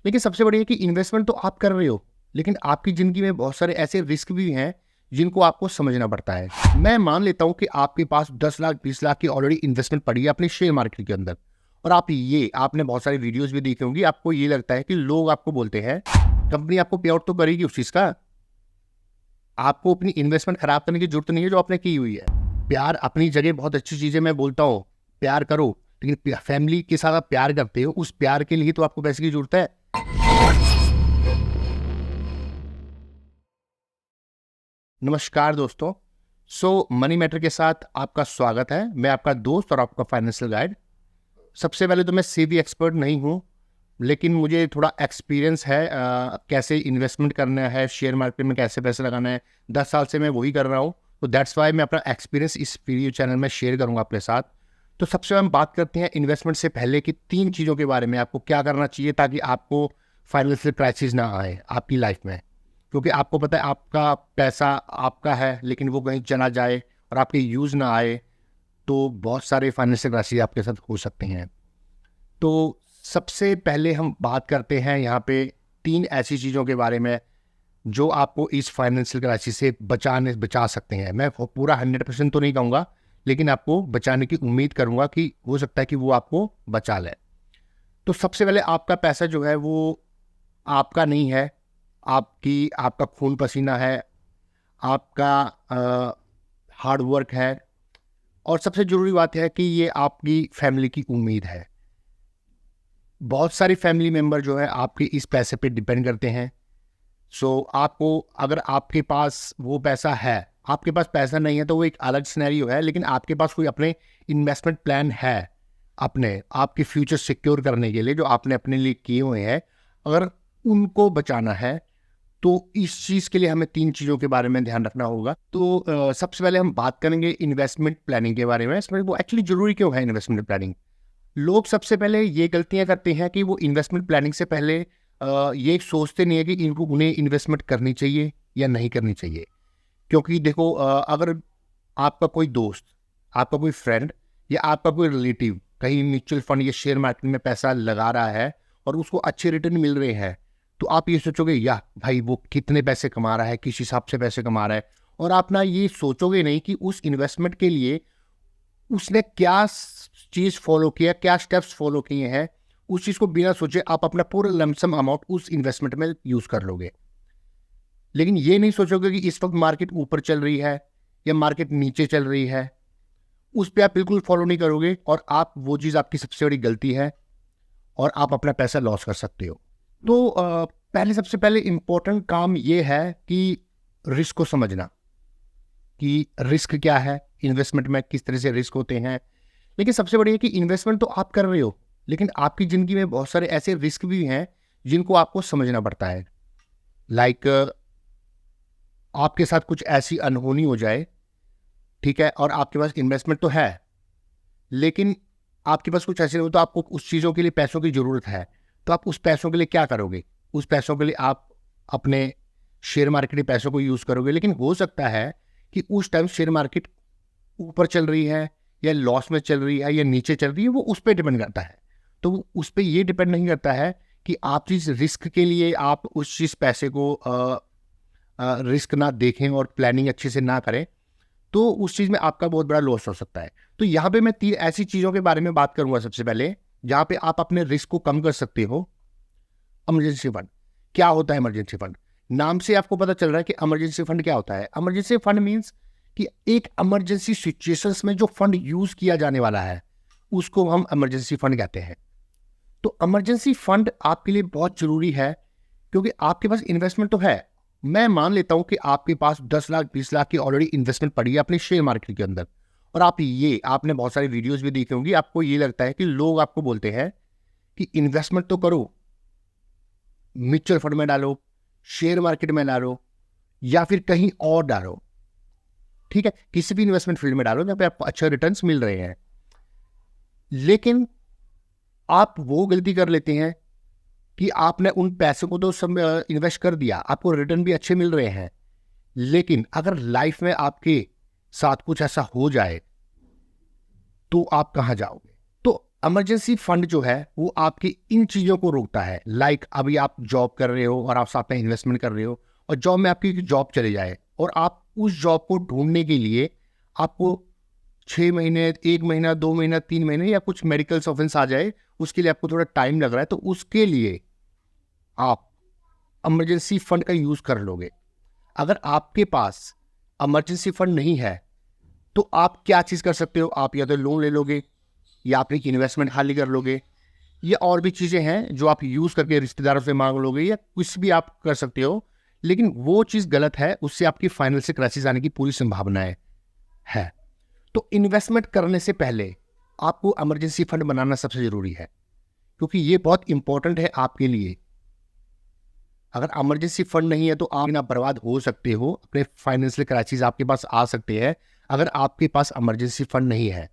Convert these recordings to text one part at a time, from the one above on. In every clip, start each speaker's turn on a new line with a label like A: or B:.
A: लेकिन सबसे बड़ी है कि इन्वेस्टमेंट तो आप कर रहे हो, लेकिन आपकी ज़िंदगी में बहुत सारे ऐसे रिस्क भी हैं जिनको आपको समझना पड़ता है। मैं मान लेता हूँ कि आपके पास 10 लाख 20 लाख की ऑलरेडी इन्वेस्टमेंट पड़ी है अपनी शेयर मार्केट के अंदर, और आपने बहुत सारी वीडियोस भी देखी होंगी। आपको ये लगता है कि लोग आपको बोलते हैं कंपनी आपको पे आउट तो करेगी उस चीज़ का, आपको अपनी इन्वेस्टमेंट खराब करने की जरूरत नहीं है जो आपने की हुई है। प्यार अपनी जगह बहुत अच्छी चीज़ है, मैं बोलता हूँ प्यार करो, लेकिन फैमिली के साथ आप प्यार करते हो, उस प्यार के लिए तो आपको पैसे की जरूरत है। नमस्कार दोस्तों। मनी मैटर के साथ आपका स्वागत है। मैं आपका दोस्त और आपका फाइनेंशियल गाइड। सबसे पहले तो मैं सेबी एक्सपर्ट नहीं हूँ, लेकिन मुझे थोड़ा एक्सपीरियंस है कैसे इन्वेस्टमेंट करना है, शेयर मार्केट में कैसे पैसे लगाना है। 10 साल से मैं वही कर रहा हूँ, तो दैट्स वाई मैं अपना एक्सपीरियंस इस वीडियो चैनल में शेयर करूँगा आपके साथ। तो सबसे हम बात करते हैं इन्वेस्टमेंट से पहले की 3 चीज़ों के बारे में, आपको क्या करना चाहिए ताकि आपको फाइनेंशियल क्राइसिस ना आए आपकी लाइफ में। क्योंकि आपको पता है आपका पैसा आपका है, लेकिन वो कहीं चला जाए और आपके यूज़ ना आए तो बहुत सारे फाइनेंशियल क्राइसिस आपके साथ हो सकते हैं। तो सबसे पहले हम बात करते हैं यहाँ पे 3 ऐसी चीज़ों के बारे में जो आपको इस फाइनेंशियल क्राइसिस से बचा सकते हैं। मैं पूरा 100% तो नहीं कहूँगा, लेकिन आपको बचाने की उम्मीद करूँगा कि हो सकता है कि वो आपको बचा ले। तो सबसे पहले आपका पैसा जो है वो आपका नहीं है, आपका खून पसीना है, आपका हार्ड वर्क है, और सबसे ज़रूरी बात है कि ये आपकी फैमिली की उम्मीद है। बहुत सारी फैमिली मेम्बर जो है आपके इस पैसे पे डिपेंड करते हैं। आपको, अगर आपके पास वो पैसा है, आपके पास पैसा नहीं है तो वो एक अलग सिनेरियो है, लेकिन आपके पास कोई अपने इन्वेस्टमेंट प्लान है अपने आपके फ्यूचर सिक्योर करने के लिए जो आपने अपने लिए किए हुए हैं, अगर उनको बचाना है तो इस चीज़ के लिए हमें 3 चीज़ों के बारे में ध्यान रखना होगा। तो सबसे पहले हम बात करेंगे इन्वेस्टमेंट प्लानिंग के बारे में। इसमें वो एक्चुअली ज़रूरी क्यों है इन्वेस्टमेंट प्लानिंग। लोग सबसे पहले ये गलतियाँ करते हैं कि वो इन्वेस्टमेंट प्लानिंग से पहले ये सोचते नहीं है कि उन्हें इन्वेस्टमेंट करनी चाहिए या नहीं करनी चाहिए। क्योंकि देखो, अगर आपका कोई दोस्त, आपका कोई फ्रेंड या आपका कोई रिलेटिव कहीं म्यूचुअल फंड या शेयर मार्केट में पैसा लगा रहा है और उसको अच्छे रिटर्न मिल रहे हैं, तो आप ये सोचोगे या भाई वो कितने पैसे कमा रहा है, किस हिसाब से पैसे कमा रहा है, और आप ना ये सोचोगे नहीं कि उस इन्वेस्टमेंट के लिए उसने क्या चीज़ फॉलो किया, क्या स्टेप्स फॉलो किए हैं। उस चीज़ को बिना सोचे आप अपना पूरा लमसम अमाउंट उस इन्वेस्टमेंट में यूज़ कर लोगे, लेकिन ये नहीं सोचोगे कि इस वक्त मार्केट ऊपर चल रही है या मार्केट नीचे चल रही है। उस पर आप बिल्कुल फॉलो नहीं करोगे और आप वो चीज़ आपकी सबसे बड़ी गलती है और आप अपना पैसा लॉस कर सकते हो। तो सबसे पहले इम्पोर्टेंट काम ये है कि रिस्क को समझना कि रिस्क क्या है, इन्वेस्टमेंट में किस तरह से रिस्क होते हैं। लेकिन सबसे बड़ी है कि इन्वेस्टमेंट तो आप कर रहे हो, लेकिन आपकी ज़िंदगी में बहुत सारे ऐसे रिस्क भी हैं जिनको आपको समझना पड़ता है। लाइक आपके साथ कुछ ऐसी अनहोनी हो जाए, ठीक है, और आपके पास इन्वेस्टमेंट तो है, लेकिन आपके पास कुछ ऐसे हो तो आपको उस चीज़ों के लिए पैसों की ज़रूरत है, तो आप उस पैसों के लिए क्या करोगे? उस पैसों के लिए आप अपने शेयर मार्केट के पैसों को यूज़ करोगे, लेकिन हो सकता है कि उस टाइम शेयर मार्केट ऊपर चल रही है या लॉस में चल रही है या नीचे चल रही है, वो उस पर डिपेंड करता है। तो उस पर ये डिपेंड नहीं करता है कि आप जिस रिस्क के लिए आप उस चीज़ पैसे को रिस्क ना देखें और प्लानिंग अच्छे से ना करें, तो उस चीज़ में आपका बहुत बड़ा लॉस हो सकता है। तो यहाँ पे मैं 3 ऐसी चीज़ों के बारे में बात करूँगा सबसे पहले, जहाँ पे आप अपने रिस्क को कम कर सकते हो। इमरजेंसी फंड क्या होता है? इमरजेंसी फंड नाम से आपको पता चल रहा है कि इमरजेंसी फंड क्या होता है। इमरजेंसी फंड मीन्स कि एक इमरजेंसी सिचुएशंस में जो फंड यूज किया जाने वाला है उसको हम इमरजेंसी फंड कहते हैं। तो इमरजेंसी फंड आपके लिए बहुत जरूरी है क्योंकि आपके पास इन्वेस्टमेंट तो है। मैं मान लेता हूं कि आपके पास 10 लाख 20 लाख की ऑलरेडी इन्वेस्टमेंट पड़ी है अपने शेयर मार्केट के अंदर, और आपने बहुत सारी वीडियोस भी देखी होंगी। आपको ये लगता है कि लोग आपको बोलते हैं कि इन्वेस्टमेंट तो करो, म्यूचुअल फंड में डालो, शेयर मार्केट में डालो, या फिर कहीं और डालो, ठीक है, किसी भी इन्वेस्टमेंट फील्ड में डालो जहां पे आपको अच्छे रिटर्न्स मिल रहे हैं। लेकिन आप वो गलती कर लेते हैं कि आपने उन पैसों को तो सब इन्वेस्ट कर दिया, आपको रिटर्न भी अच्छे मिल रहे हैं, लेकिन अगर लाइफ में आपके साथ कुछ ऐसा हो जाए तो आप कहां जाओगे? तो इमरजेंसी फंड जो है वो आपकी इन चीज़ों को रोकता है। लाइक अभी आप जॉब कर रहे हो और आप साथ में इन्वेस्टमेंट कर रहे हो, और जॉब में आपकी जॉब चले जाए और आप उस जॉब को ढूंढने के लिए आपको 6 महीने, 1 महीना, 2 महीना, 3 महीने या कुछ मेडिकल ऑफेंस आ जाए, उसके लिए आपको थोड़ा टाइम लग रहा है, तो उसके लिए आप इमरजेंसी फंड का यूज कर लोगे। अगर आपके पास इमरजेंसी फंड नहीं है तो आप क्या चीज कर सकते हो? आप या तो लोन ले लोगे, या आप एक इन्वेस्टमेंट खाली कर लोगे, या और भी चीजें हैं जो आप यूज करके रिश्तेदारों से मांग लोगे, या कुछ भी आप कर सकते हो। लेकिन वो चीज गलत है, उससे आपकी फाइनेंशियल क्राइसिस आने की पूरी संभावनाएं है। तो इन्वेस्टमेंट करने से पहले आपको इमरजेंसी फंड बनाना सबसे जरूरी है, क्योंकि ये बहुत इंपॉर्टेंट है आपके लिए। अगर इमरजेंसी फंड नहीं है तो आप ना बर्बाद हो सकते हो, अपने फाइनेंशियल क्राइसिस आपके पास आ सकते हैं अगर आपके पास इमरजेंसी फंड नहीं है।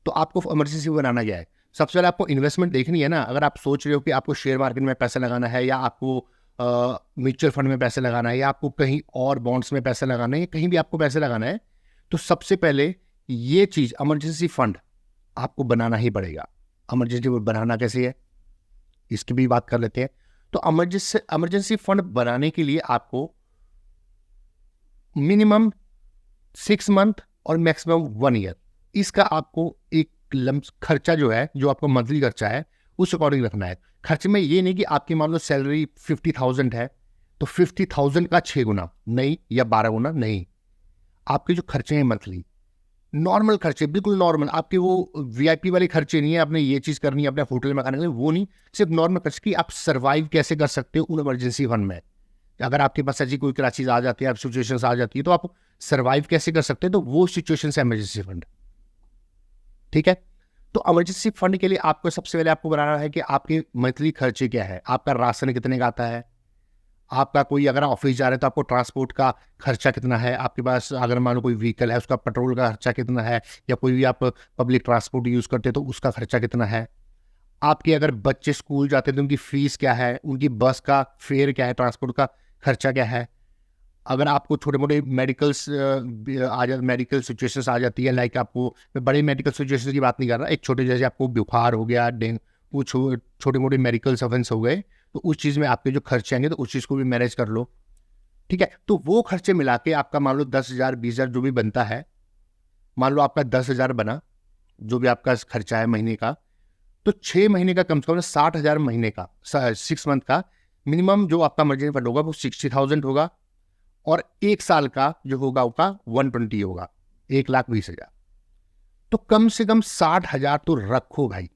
A: तो आपको इमरजेंसी बनाना क्या है? सबसे पहले आपको इन्वेस्टमेंट देखनी है ना। अगर आप सोच रहे हो कि आपको शेयर मार्केट में पैसा लगाना है, या आपको म्यूचुअल फंड में पैसे लगाना है, या आपको कहीं और बॉन्ड्स में पैसे लगाना है, कहीं भी आपको पैसे लगाना है, तो सबसे पहले ये चीज इमरजेंसी फंड आपको बनाना ही पड़ेगा। इमरजेंसी फंड बनाना कैसे है, इसकी भी बात कर लेते हैं। तो इमरजेंसी फंड बनाने के लिए आपको मिनिमम 6 मंथ और मैक्सिमम 1 ईयर, इसका आपको एक खर्चा जो है, जो आपका मंथली खर्चा है, उस अकॉर्डिंग रखना है। खर्चे में ये नहीं कि आपकी मान लो सैलरी 50,000 है तो 50,000 का 6 गुना नहीं, या 12 गुना नहीं। आपके जो खर्चे हैं मंथली, नॉर्मल खर्चे, बिल्कुल नॉर्मल, आपके वो वीआईपी वाले खर्चे नहीं है, आपने ये चीज करनी है अपने होटल में खाने के लिए, वो नहीं। सिर्फ नॉर्मल खर्चे की आप सर्वाइव कैसे कर सकते हो उन इमरजेंसी फंड में। अगर आपके पास ऐसी कोई क्राइसिस आ जाती है, सिचुएशंस आ जाती है, तो आप सर्वाइव कैसे कर सकते हैं, तो वो सिचुएशन है इमरजेंसी फंड। ठीक है। तो इमरजेंसी फंड के लिए आपको सबसे पहले आपको बनाना है कि आपके मंथली खर्चे क्या है, आपका राशन कितने का आता है, आपका कोई अगर ऑफिस जा रहे हैं तो आपको ट्रांसपोर्ट का खर्चा कितना है, आपके पास अगर मान लो कोई व्हीकल है उसका पेट्रोल का खर्चा कितना है, या कोई भी आप पब्लिक ट्रांसपोर्ट यूज करते हैं तो उसका खर्चा कितना है, आपके अगर बच्चे स्कूल जाते हैं तो उनकी फीस क्या है, उनकी बस का फेयर क्या है, ट्रांसपोर्ट का खर्चा क्या है। अगर आपको छोटे मोटे मेडिकल्स मेडिकल सिचुएशंस आ जाती है, लाइक आपको, मैं बड़े मेडिकल सिचुएशंस की बात नहीं कर रहा, एक छोटे जैसे आपको बुखार हो गया, डेंगू, छोटे मोटे मेडिकल ऑफेंस हो गए, तो उस चीज़ में आपके जो खर्चे आएंगे तो उस चीज़ को भी मैनेज कर लो। ठीक है। तो वो खर्चे मिला के आपका मान लो 10,000, 20,000 जो भी बनता है, मान लो आपका 10,000 बना, जो भी आपका खर्चा है महीने का, तो 6 महीने का कम से कम 60,000 महीने का, 6 मंथ का मिनिमम जो आपका इमरजेंसी फंड होगा वो 60,000 होगा, और 1 साल का जो होगा उसका 120 होगा, 1,20,000। तो कम से कम 60,000 तो रखो भाई।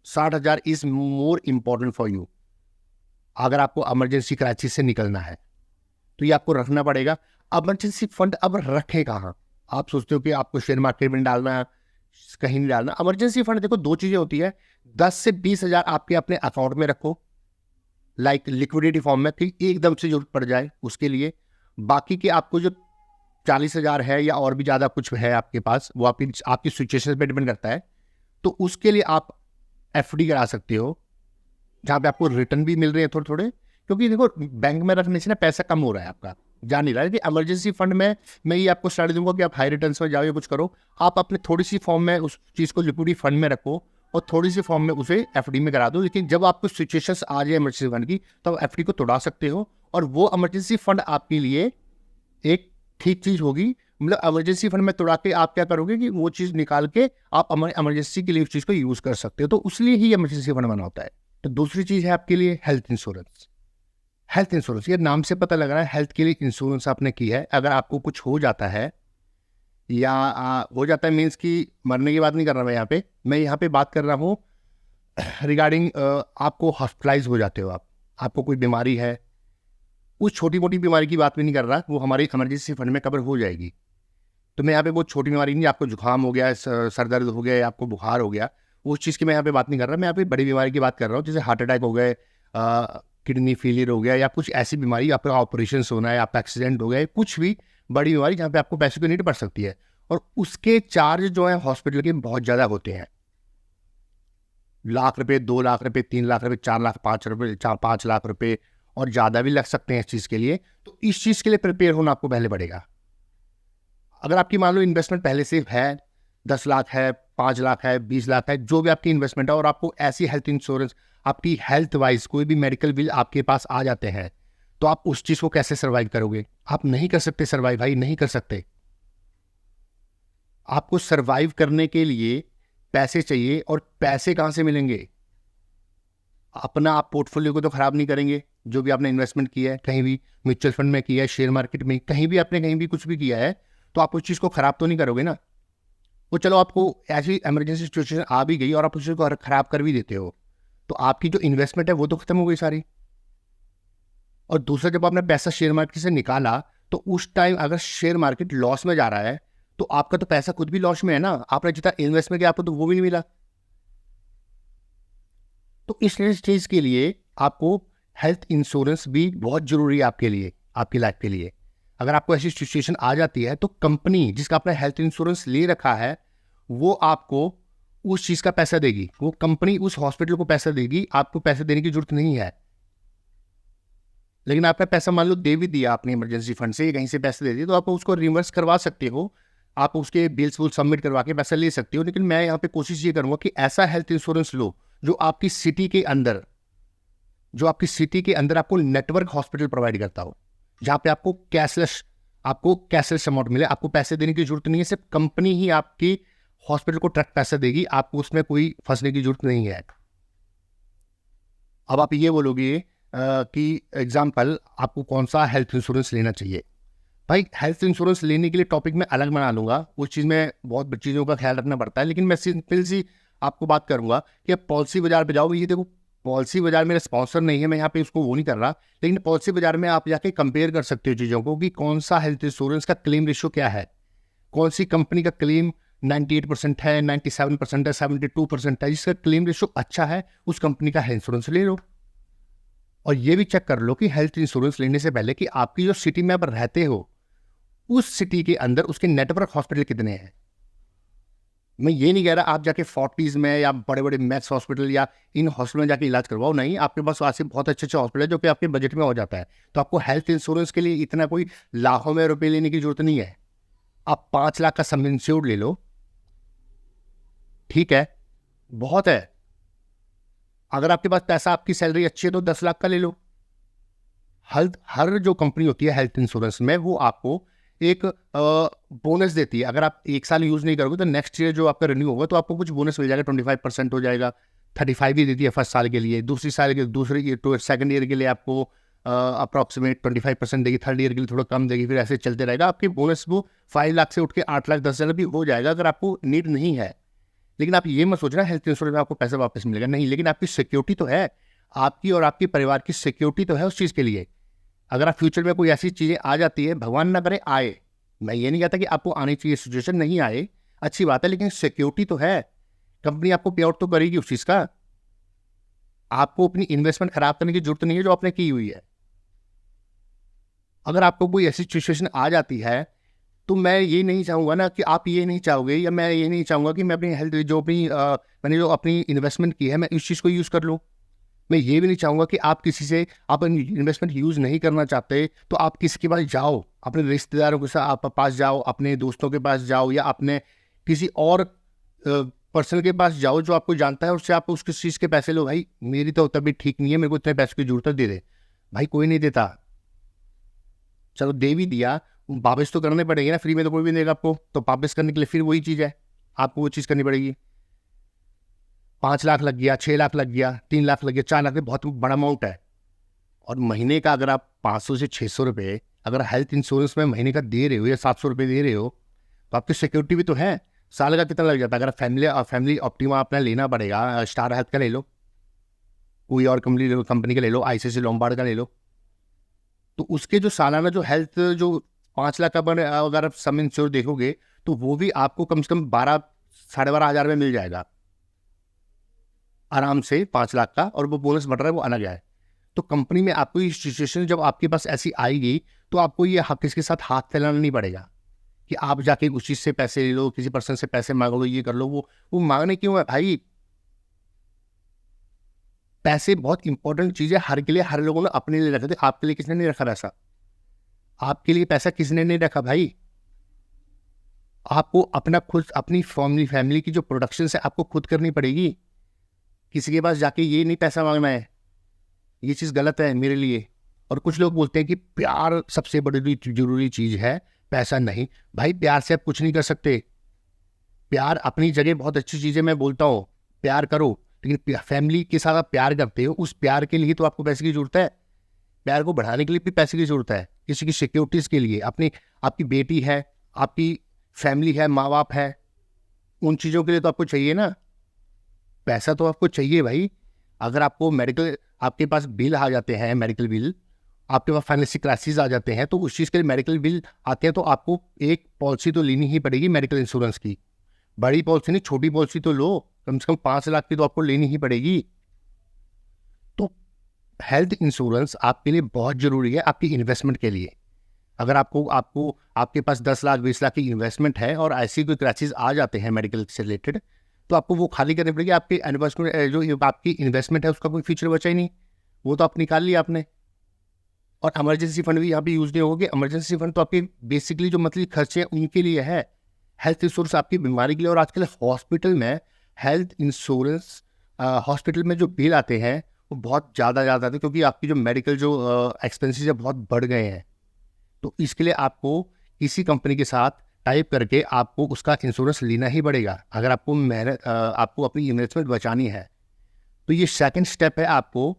A: 60,000 is more important for you. अगर आपको इमरजेंसी क्राइसिस से निकलना है तो ये आपको रखना पड़ेगा। इमरजेंसी फंड अब रखें कहाँ? आप सोचते हो कि आपको शेयर मार्केट में डालना, कहीं नहीं डालना। इमरजेंसी फंड देखो, दो चीजें होती है, 10 से 20,000 आपके अपने अकाउंट में रखो, लाइक लिक्विडिटी फॉर्म में, कि एकदम से जरूरत पड़ जाए उसके लिए। बाकी के आपको जो 40,000 है या और भी ज्यादा कुछ है आपके पास, वो आपकी आपकी सिचुएशन पे डिपेंड करता है, तो उसके लिए आप एफडी करा सकते हो, जहां पे आपको रिटर्न भी मिल रहे हैं थोड़े थोड़े। क्योंकि देखो, बैंक में रखने से ना पैसा कम हो रहा है आपका, जा नहीं रहा है। कि इमरजेंसी फंड में मैं ये आपको सलाह दूंगा कि आप हाई रिटर्न्स में जाओ या कुछ करो, आप अपने थोड़ी सी फॉर्म में उस चीज़ को लिक्विडिटी फंड में रखो, और थोड़ी सी फॉर्म में उसे एफडी में करा दो। लेकिन जब आपको सिचुएशंस आ जाए इमरजेंसी फंड की, तो आप एफडी को तोड़ा सकते हो, और वो इमरजेंसी फंड आपके लिए एक ठीक चीज होगी। मतलब इमरजेंसी फंड में तोड़ा के आप क्या करोगे कि वो चीज निकाल के आप इमरजेंसी के लिए उस चीज को यूज कर सकते हो, तो उसलिए ही इमरजेंसी फंड बना होता है। तो दूसरी चीज है आपके लिए हेल्थ इंश्योरेंस। हेल्थ इंश्योरेंस, ये नाम से पता लग रहा है हेल्थ के लिए इंश्योरेंस आपने की है। अगर आपको कुछ हो जाता है, या हो जाता है मीन्स कि मरने की बात नहीं कर रहा मैं यहाँ पे बात कर रहा हूँ रिगार्डिंग आपको हॉस्पिटलाइज हो जाते हो, आपको कोई बीमारी है, उस छोटी मोटी बीमारी की बात भी नहीं कर रहा, वो हमारी इमरजेंसी फंड में कवर हो जाएगी। तो मैं यहाँ पे वो छोटी बीमारी नहीं, आपको जुकाम हो गया, सर दर्द हो गया, या आपको बुखार हो गया, उस चीज़ की मैं यहाँ पे बात नहीं कर रहा। मैं यहाँ पे बड़ी बीमारी की बात कर रहा हूँ, जैसे हार्ट अटैक हो गए, किडनी फेलियर हो गया, या कुछ ऐसी बीमारी, आपका ऑपरेशन होना है, आपका एक्सीडेंट हो गया, कुछ भी बड़ी बीमारी जहाँ पे आपको पैसे की नीड पड़ सकती है, और उसके चार्ज जो है हॉस्पिटल के बहुत ज़्यादा होते हैं। ₹1,00,000, ₹2,00,000, ₹3,00,000, ₹4,00,000, ₹5 ₹5,00,000, और ज़्यादा भी लग सकते हैं इस चीज़ के लिए। तो इस चीज़ के लिए प्रिपेयर होना आपको पहले पड़ेगा। अगर आपकी मान लो इन्वेस्टमेंट पहले से है, 10 लाख है, 5 लाख है, 20 लाख है, जो भी आपकी इन्वेस्टमेंट है, और आपको ऐसी हेल्थ इंश्योरेंस, आपकी हेल्थ वाइज कोई भी मेडिकल बिल आपके पास आ जाते हैं, तो आप उस चीज को कैसे सर्वाइव करोगे? आप नहीं कर सकते सर्वाइव भाई, नहीं कर सकते। आपको सर्वाइव करने के लिए पैसे चाहिए, और पैसे कहां से मिलेंगे? अपना आप पोर्टफोलियो को तो खराब नहीं करेंगे। जो भी आपने इन्वेस्टमेंट किया है, कहीं भी म्यूचुअल फंड में किया है, शेयर मार्केट में, कहीं भी आपने कहीं भी कुछ भी किया है, तो आप उस चीज को खराब तो नहीं करोगे ना। वो चलो आपको ऐसी इमरजेंसी सिचुएशन आ भी गई और आप उसी को खराब कर भी देते हो, तो आपकी जो इन्वेस्टमेंट है वो तो खत्म हो गई सारी। और दूसरा, जब आपने पैसा शेयर मार्केट से निकाला, तो उस टाइम अगर शेयर मार्केट लॉस में जा रहा है, तो आपका तो पैसा खुद भी लॉस में है ना। आपने जितना इन्वेस्टमेंट किया आपको तो वो भी नहीं मिला। तो इस चीज के लिए आपको हेल्थ इंश्योरेंस भी बहुत जरूरी है आपके लिए, आपकी लाइफ के लिए। अगर आपको ऐसी सिचुएशन आ जाती है, तो कंपनी जिसका आपने हेल्थ इंश्योरेंस ले रखा है, वो आपको उस चीज का पैसा देगी। वो कंपनी उस हॉस्पिटल को पैसा देगी, आपको पैसे देने की जरूरत नहीं है। लेकिन आपने पैसा मान लो दे भी दिया आपने इमरजेंसी फंड से, कहीं से पैसे दे दिए, तो आप उसको रिवर्स करवा सकते हो। आप उसके बिल्स वुल सबमिट करवा के पैसा ले सकते हो। लेकिन मैं यहाँ पे कोशिश ये करूंगा कि ऐसा हेल्थ इंश्योरेंस लो जो आपकी सिटी के अंदर, आपको नेटवर्क हॉस्पिटल प्रोवाइड करता हो, जहां पे आपको कैशलेस अमाउंट मिले। आपको पैसे देने की जरूरत नहीं है, सिर्फ कंपनी ही आपकी हॉस्पिटल को ट्रक पैसा देगी, आपको उसमें कोई फंसने की जरूरत नहीं है। अब आप ये बोलोगे कि एग्जाम्पल आपको कौन सा हेल्थ इंश्योरेंस लेना चाहिए। भाई हेल्थ इंश्योरेंस लेने के लिए टॉपिक में अलग बना लूंगा, उस चीज़ में बहुत चीज़ों का ख्याल रखना पड़ता है। लेकिन मैं सिंपल सी आपको बात करूंगा कि आप पॉलिसी बाजार पे जाओ। ये देखो, पॉलिसी बाजार मेरा स्पॉन्सर नहीं है, मैं यहाँ पे उसको वो नहीं कर रहा, लेकिन पॉलिसी बाजार में आप जाके कंपेयर कर सकते हो चीज़ों को कि कौन सा हेल्थ इंश्योरेंस का क्लेम रेशियो क्या है, कौन सी कंपनी का क्लेम 98% है, 97% है, 72% है। जिसका क्लेम रेशियो अच्छा है, उस कंपनी का हेल्थ इंश्योरेंस ले लो। और ये भी चेक कर लो कि हेल्थ इंश्योरेंस लेने से पहले कि आपकी जो सिटी में आप रहते हो, उस सिटी के अंदर उसके नेटवर्क हॉस्पिटल कितने हैं। मैं ये नहीं कह रहा आप जाके 40s में या बड़े बड़े मैक्स हॉस्पिटल या इन हॉस्पिटल में जाके इलाज करवाओ, नहीं। आपके पास आज से बहुत अच्छे अच्छे हॉस्पिटल है जो कि आपके बजट में हो जाता है। तो आपको हेल्थ इंश्योरेंस के लिए इतना कोई लाखों में रुपए लेने की जरूरत नहीं है। आप 5 लाख का सम इंश्योर्ड ले लो, ठीक है, बहुत है। अगर आपके पास पैसा, आपकी सैलरी अच्छी है, तो 10 लाख का ले लो। हर जो कंपनी होती है हेल्थ इंश्योरेंस में, वो आपको एक बोनस देती है। अगर आप 1 साल यूज नहीं करोगे, तो नेक्स्ट ईयर जो आपका रिन्यू होगा, तो आपको कुछ बोनस मिल जाएगा। 25% हो जाएगा, 35 भी देती है फर्स्ट साल के लिए, सेकंड ईयर के लिए आपको अप्रॉक्सीमेट 25% देगी, थर्ड ईयर के लिए थोड़ा कम देगी, फिर ऐसे चलते रहेगा। आपकी बोनस वो 5 लाख से उठ के 8 लाख 10 लाख भी हो जाएगा, अगर आपको नीड नहीं है। लेकिन आप ये मत सोचना हेल्थ इंश्योरेंस में आपको पैसा वापस मिलेगा, नहीं। लेकिन आपकी सिक्योरिटी तो है, आपकी और आपके परिवार की सिक्योरिटी तो है उस चीज़ के लिए। अगर आप फ्यूचर में कोई ऐसी चीज़ें आ जाती है, भगवान ना करे आए, मैं ये नहीं कहता कि आपको आनी चाहिए सिचुएशन, नहीं आए, अच्छी बात है, लेकिन सिक्योरिटी तो है। कंपनी आपको पे आउट तो करेगी उस चीज़ का। आपको अपनी इन्वेस्टमेंट खराब करने की जरूरत नहीं है जो आपने की हुई है। अगर आपको कोई ऐसी सिचुएशन आ जाती है, तो मैं ये नहीं चाहूँगा ना कि आप ये नहीं चाहोगे, या मैं ये नहीं चाहूँगा कि मैं अपनी हेल्थ मैंने जो अपनी इन्वेस्टमेंट की है, मैं इस चीज़ को यूज़ कर लूँ। मैं ये भी नहीं चाहूँगा कि आप किसी से, आप इन्वेस्टमेंट यूज़ नहीं करना चाहते, तो आप किसी के पास जाओ, अपने रिश्तेदारों के साथ आप पास जाओ, अपने दोस्तों के पास जाओ, या अपने किसी और पर्सन के पास जाओ जो आपको जानता है, उससे आप उस किस चीज़ के पैसे लो। भाई मेरी तो तबीयत ठीक नहीं है, मेरे को इतने पैसे की जरूरत है, दे दे। भाई कोई नहीं देता, चलो दे भी दिया, वापस तो करने पड़ेगी ना, फ्री में तो कोई भी देगा आपको। तो वापस करने के लिए फिर वही चीज़ है, आपको वो चीज़ करनी पड़ेगी। 5 लाख लग गया, 6 लाख लग गया, 3 लाख लग गया, 4 लाख, बहुत बड़ा अमाउंट है। और महीने का अगर आप 500 से 600 रुपये अगर हेल्थ इंश्योरेंस में महीने का दे रहे हो, या 700 रुपये दे रहे हो, तो आपकी सिक्योरिटी भी तो है। साल का कितना लग जाता है? अगर फैमिली ऑप्टिमा अपना लेना पड़ेगा, स्टार हेल्थ का ले लो, कोई और कंपनी का ले लो, ICICI लोम्बार्ड का ले लो, तो उसके जो सालाना जो हेल्थ जो 5 लाख का अगर आप सम इंश्योर देखोगे, तो वो भी आपको कम से कम 12-12.5 हज़ार में मिल जाएगा आराम से, 5 लाख का। और वो बोनस बढ़ रहा है, वो अलग है। तो कंपनी में आपको ये सिचुएशन जब आपके पास ऐसी आएगी, तो आपको ये किसके साथ हाथ फैलाना नहीं पड़ेगा कि आप जाके उस चीज़ से पैसे ले लो, किसी पर्सन से पैसे मांग लो, ये कर लो, वो मांगने क्यों है भाई? पैसे बहुत इंपॉर्टेंट चीज़ है हर के लिए। हर लोगों ने अपने लिए रखे थे, आपके लिए किसने नहीं रखा पैसा? आपके लिए पैसा किसने नहीं रखा भाई? आपको अपना खुद अपनी फैमिली की जो प्रोडक्शन है आपको खुद करनी पड़ेगी। किसी के पास जाके ये नहीं पैसा मांगना है, ये चीज़ गलत है मेरे लिए। और कुछ लोग बोलते हैं कि प्यार सबसे बड़ी जरूरी चीज़ है, पैसा नहीं। भाई प्यार से आप कुछ नहीं कर सकते। प्यार अपनी जगह बहुत अच्छी चीज़ है, मैं बोलता हूँ प्यार करो, लेकिन फैमिली के साथ आप प्यार करते हो, उस प्यार के लिए तो आपको पैसे की जरूरत है। प्यार को बढ़ाने के लिए भी पैसे की जरूरत है, किसी की सिक्योरिटीज़ के लिए, अपनी आपकी बेटी है, आपकी फैमिली है, माँ बाप है, उन चीज़ों के लिए तो आपको चाहिए ना, पैसा तो आपको चाहिए भाई। अगर आपको मेडिकल, आपके पास बिल आ जाते हैं, मेडिकल बिल, आपके पास फाइनेंशियल क्राइसिस आ जाते हैं, तो उस चीज़ के लिए मेडिकल बिल आते हैं, तो आपको एक पॉलिसी तो लेनी ही पड़ेगी मेडिकल इंश्योरेंस की। बड़ी पॉलिसी नहीं, छोटी पॉलिसी तो लो, कम से कम 5 लाख की तो आपको लेनी ही पड़ेगी। तो हेल्थ इंश्योरेंस आपके लिए बहुत ज़रूरी है, आपकी इन्वेस्टमेंट के लिए। अगर आपको आपको आपके पास 10 लाख 20 लाख की इन्वेस्टमेंट है और ऐसी कोई क्राइसिस आ जाते हैं मेडिकल से रिलेटेड, तो आपको वो खाली करनी पड़ेगी। आपकी इन्वेस्टमेंट, जो आपकी इन्वेस्टमेंट है उसका कोई फ्यूचर बचा ही नहीं, वो तो आप निकाल लिया आपने। और इमरजेंसी फंड भी यहाँ पे यूज़ नहीं होगा। इमरजेंसी फंड तो आपके बेसिकली जो मंथली खर्चे हैं उनके लिए है। हेल्थ इंश्योरेंस आपकी बीमारी के लिए। और आजकल हॉस्पिटल में हेल्थ इंश्योरेंस, हॉस्पिटल में जो बिल आते हैं वो बहुत ज़्यादा आते हैं, क्योंकि आपकी जो मेडिकल जो एक्सपेंसेस है बहुत बढ़ गए हैं। तो इसके लिए आपको किसी कंपनी के साथ टाइप करके आपको उसका इंश्योरेंस लेना ही पड़ेगा, अगर आपको आपको अपनी इन्वेस्टमेंट बचानी है। तो ये सेकंड स्टेप है आपको,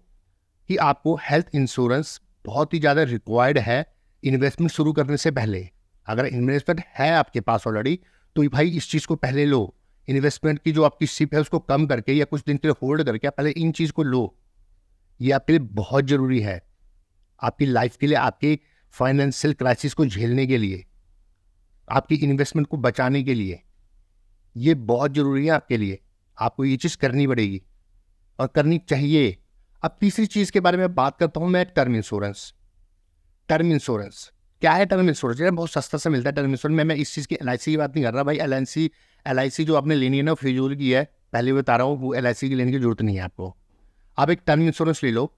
A: कि आपको हेल्थ इंश्योरेंस बहुत ही ज़्यादा रिक्वायर्ड है इन्वेस्टमेंट शुरू करने से पहले। अगर इन्वेस्टमेंट है आपके पास ऑलरेडी, तो भाई इस चीज़ को पहले लो। इन्वेस्टमेंट की जो आपकी शिप है उसको कम करके या कुछ दिन के लिए होल्ड करके आप पहले इन चीज़ को लो। ये आपके लिए बहुत ज़रूरी है, आपकी लाइफ के लिए, आपकी फाइनेंशियल क्राइसिस को झेलने के लिए, आपकी इन्वेस्टमेंट को बचाने के लिए। ये बहुत ज़रूरी है आपके लिए, आपको ये चीज़ करनी पड़ेगी और करनी चाहिए। अब तीसरी चीज़ के बारे में बात करता हूँ मैं, टर्म इंश्योरेंस। टर्म इंश्योरेंस क्या है? टर्म इंश्योरेंस यार बहुत सस्ता सा मिलता है टर्म इंश्योरेंस में। मैं इस चीज़ की LIC की बात नहीं कर रहा भाई। LIC जो आपने लेनी है ना, फिजूल की है, पहले बता रहा हूँ। वो LIC की लेने की जरूरत नहीं है आपको। आप एक टर्म इंश्योरेंस ले लो।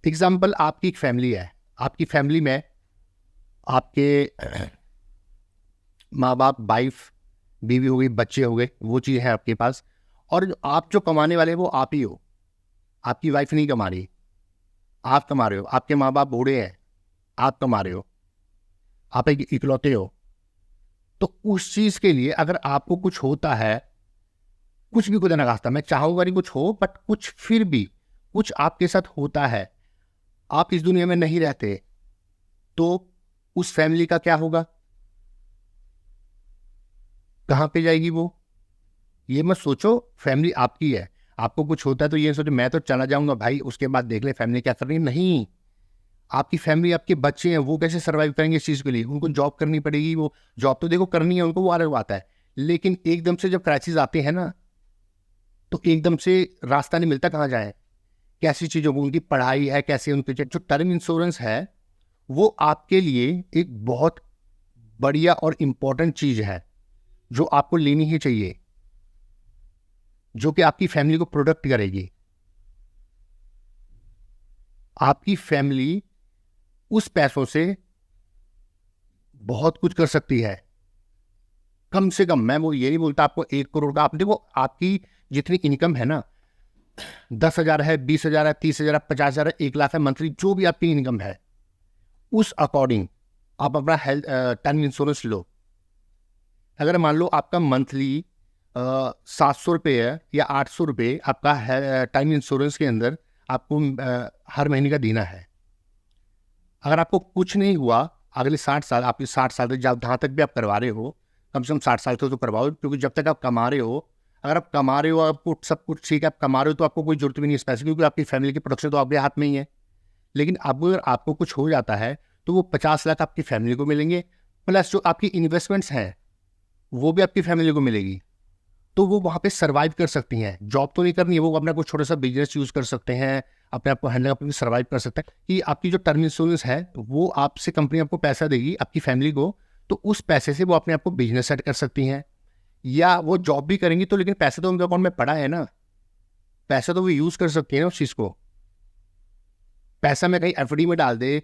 A: एग्जाम्पल, आपकी एक फैमिली है, आपकी फैमिली में आपके माँ बाप, वाइफ, बीवी हो गई, बच्चे हो गए, वो चीज़ है आपके पास। और आप जो कमाने वाले वो आप ही हो, आपकी वाइफ नहीं कमा रही, आप कमा रहे हो। आपके माँ बाप बूढ़े हैं, आप कमा रहे हो, आप एक इकलौते हो। तो उस चीज़ के लिए अगर आपको कुछ होता है, कुछ भी खुदा ना खास्ता, मैं चाहूँगा नहीं कुछ हो, बट कुछ फिर भी कुछ आपके साथ होता है, आप इस दुनिया में नहीं रहते, तो उस फैमिली का क्या होगा? कहाँ पे जाएगी वो? ये मत सोचो फैमिली आपकी है, आपको कुछ होता है तो ये सोचो मैं तो चला जाऊंगा भाई, उसके बाद देख ले फैमिली क्या कर रही है। नहीं, आपकी फैमिली, आपके बच्चे हैं, वो कैसे सर्वाइव करेंगे इस चीज़ के लिए? उनको जॉब करनी पड़ेगी। वो जॉब तो देखो करनी है उनको, वो अलग बात है, लेकिन एकदम से जब क्राइसिस आते हैं ना, तो एकदम से रास्ता नहीं मिलता कहाँ जाए, कैसी चीज़ों को, उनकी पढ़ाई है कैसे, उनके जो टर्म इंश्योरेंस है वो आपके लिए एक बहुत बढ़िया और इम्पोर्टेंट चीज़ है जो आपको लेनी ही चाहिए, जो कि आपकी फैमिली को प्रोटेक्ट करेगी। आपकी फैमिली उस पैसों से बहुत कुछ कर सकती है। कम से कम, मैं वो ये नहीं बोलता आपको 1 करोड़ का, आप देखो आपकी जितनी इनकम है ना, 10,000 है, 20,000 है, 30,000 है, 50,000 है, 1 लाख है, मंथली जो भी आपकी इनकम है, उस अकॉर्डिंग आप अपना हेल्थ टर्म इंश्योरेंस लो। अगर मान लो आपका मंथली 700 रुपये है या 800 रुपये आपका टर्म इंश्योरेंस के अंदर आपको हर महीने का देना है। अगर आपको कुछ नहीं हुआ अगले 60 साल, आपके 60 साल तक, जहाँ तक भी आप करवा रहे हो, कम से कम 60 साल तक तो करवाओ, क्योंकि जब तक आप कमा रहे हो, अगर आप कमा रहे हो, आपको सब कुछ ठीक है, आप कमा रहे हो, तो आपको कोई जरूरत भी नहीं है इस पैसे की, क्योंकि आपकी फैमिली की प्रोटेक्शन तो आपके हाथ में ही है। लेकिन अब अगर आपको कुछ हो जाता है तो वो 50 लाख आपकी फैमिली को मिलेंगे, प्लस जो आपकी इन्वेस्टमेंट्स हैं वो भी आपकी फैमिली को मिलेगी। तो वो वहाँ पे सर्वाइव कर सकती हैं। जॉब तो नहीं करनी है, वो अपना कुछ छोटा सा बिजनेस यूज़ कर सकते हैं, अपने आप को हैंडल अपने सर्वाइव कर सकते हैं। कि आपकी जो टर्म इंश्योरेंस है वो आपसे, कंपनी आपको पैसा देगी आपकी फैमिली को, तो उस पैसे से वो अपने आप को बिजनेस सेट कर सकती हैं, या वो जॉब भी करेंगी तो, लेकिन पैसा तो उनके अकाउंट में पड़ा है ना, पैसा तो वो यूज़ कर सकती है ना उस चीज़ को। पैसा में कहीं FD में डाल दे,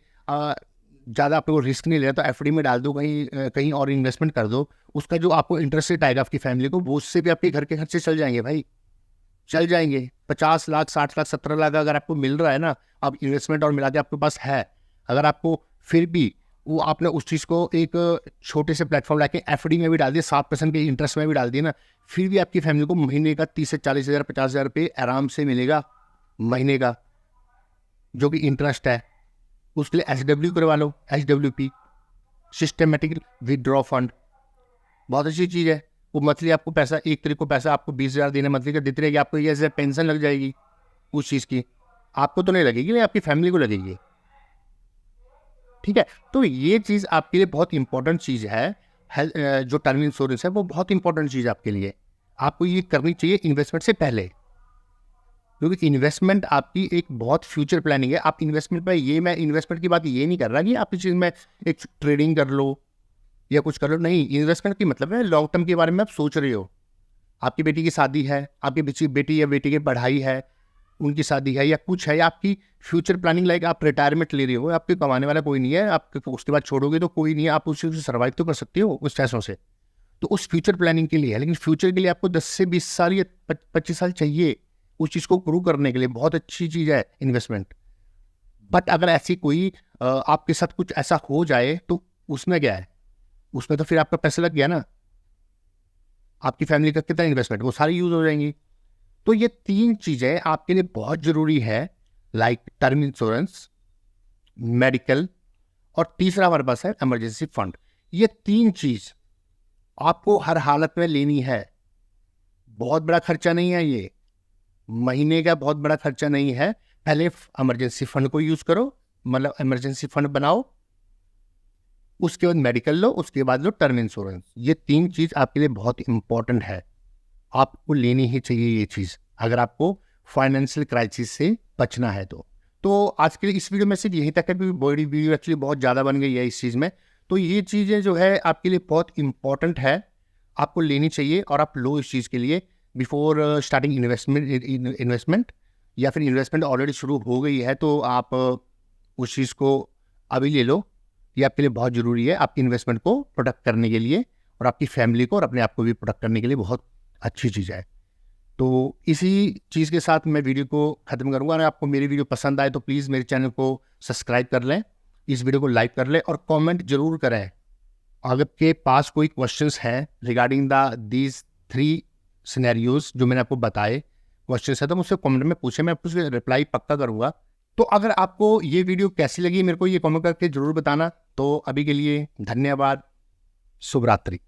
A: ज़्यादा आपको रिस्क नहीं लेना तो एफडी में डाल दो, कहीं कहीं और इन्वेस्टमेंट कर दो। उसका जो आपको इंटरेस्ट रेट आएगा आपकी फैमिली को, वो उससे भी आपके घर के खर्चे चल जाएंगे भाई, चल जाएंगे। 50 लाख 60 लाख 17 लाख अगर आपको मिल रहा है ना, आप इन्वेस्टमेंट और मिला के आपके पास है, अगर आपको फिर भी वो आपने उस चीज़ को एक छोटे से प्लेटफॉर्म लाके एफडी में भी डाल दिया, 7% के इंटरेस्ट में भी डाल दिया ना, फिर भी आपकी फैमिली को महीने का 30 से 40 हज़ार 50 हज़ार रुपये आराम से मिलेगा महीने का, जो कि इंटरेस्ट है। उसके लिए SW करवा लो, SWP, सिस्टमेटिक विदड्रॉ फंड, बहुत अच्छी चीज़ है। वो मंथली आपको पैसा, 1 तारीख को पैसा आपको 20,000 देने मंथली का देती रहेगी, आपको ये ऐसे पेंशन लग जाएगी उस चीज़ की, आपको तो नहीं लगेगी, लेकिन आपकी फैमिली को लगेगी। ठीक है, तो ये चीज़ आपके लिए बहुत इंपॉर्टेंट चीज़ है। जो टर्म इंश्योरेंस है वो बहुत इंपॉर्टेंट चीज़ आपके लिए, आपको ये करनी चाहिए इन्वेस्टमेंट से पहले, क्योंकि इन्वेस्टमेंट आपकी एक बहुत फ्यूचर प्लानिंग है। आप इन्वेस्टमेंट पर, ये मैं इन्वेस्टमेंट की बात ये नहीं कर रहा कि आप इस चीज़ में एक ट्रेडिंग कर लो या कुछ कर लो, नहीं। इन्वेस्टमेंट की मतलब है लॉन्ग टर्म के बारे में आप सोच रहे हो, आपकी बेटी की शादी है, आपकी बेटी या बेटी की पढ़ाई है, उनकी शादी है या कुछ है, या आपकी फ्यूचर प्लानिंग, लाइक आप रिटायरमेंट ले रहे हो, आपके कमाने वाला कोई नहीं है, आप उसके बाद छोड़ोगे तो कोई नहीं है, आप उससे सर्वाइव तो कर सकते हो उस पैसों से, तो उस फ्यूचर प्लानिंग के लिए है। लेकिन फ्यूचर के लिए आपको 10 से 20 साल या 25 साल चाहिए उस चीज़ को ग्रो करने के लिए, बहुत अच्छी चीज़ है इन्वेस्टमेंट। बट अगर ऐसी कोई आपके साथ कुछ ऐसा हो जाए तो उसमें क्या है, उसमें तो फिर आपका पैसा लग गया ना, आपकी फैमिली का कितना इन्वेस्टमेंट, वो सारी यूज हो जाएंगी। तो ये 3 चीज़ें आपके लिए बहुत ज़रूरी है, लाइक टर्म इंश्योरेंस, मेडिकल, और तीसरा हमारे पास है इमरजेंसी फंड। ये 3 चीज़ आपको हर हालत में लेनी है। बहुत बड़ा खर्चा नहीं है ये, महीने का बहुत बड़ा खर्चा नहीं है। पहले इमरजेंसी फंड को यूज़ करो, मतलब इमरजेंसी फंड बनाओ, उसके बाद मेडिकल लो, उसके बाद लो टर्म इंश्योरेंस। ये 3 चीज़ आपके लिए बहुत इंपॉर्टेंट है, आपको लेनी ही चाहिए ये चीज़, अगर आपको फाइनेंशियल क्राइसिस से बचना है तो आज के लिए इस वीडियो में सिर्फ यहीं तक है, क्योंकि बॉडी वीडियो एक्चुअली बहुत ज़्यादा बन गई है इस चीज़ में। तो ये चीज़ें जो है आपके लिए बहुत इंपॉर्टेंट है, आपको लेनी चाहिए, और आप लो इस चीज़ के लिए बिफोर स्टार्टिंग इन्वेस्टमेंट, या फिर इन्वेस्टमेंट ऑलरेडी शुरू हो गई है तो आप उस चीज़ को अभी ले लो। ये आपके लिए बहुत ज़रूरी है, आपकी इन्वेस्टमेंट को प्रोटेक्ट करने के लिए, और आपकी फैमिली को और अपने आप को भी प्रोटेक्ट करने के लिए बहुत अच्छी चीज़ है। तो इसी चीज़ के साथ मैं वीडियो को ख़त्म करूँगा। अगर आपको मेरी वीडियो पसंद आए तो प्लीज़ मेरे चैनल को सब्सक्राइब कर लें, इस वीडियो को लाइक कर लें, और कमेंट जरूर करें। अगर आपके पास कोई क्वेश्चंस हैं रिगार्डिंग दीज 3 सिनेरियोज जो मैंने आपको बताए क्वेश्चंस है, तो मुझसे कमेंट में पूछें, मैं उसके रिप्लाई पक्का करूँगा। तो अगर आपको ये वीडियो कैसी लगी मेरे को ये कमेंट करके ज़रूर बताना। तो अभी के लिए धन्यवाद, शुभ रात्रि।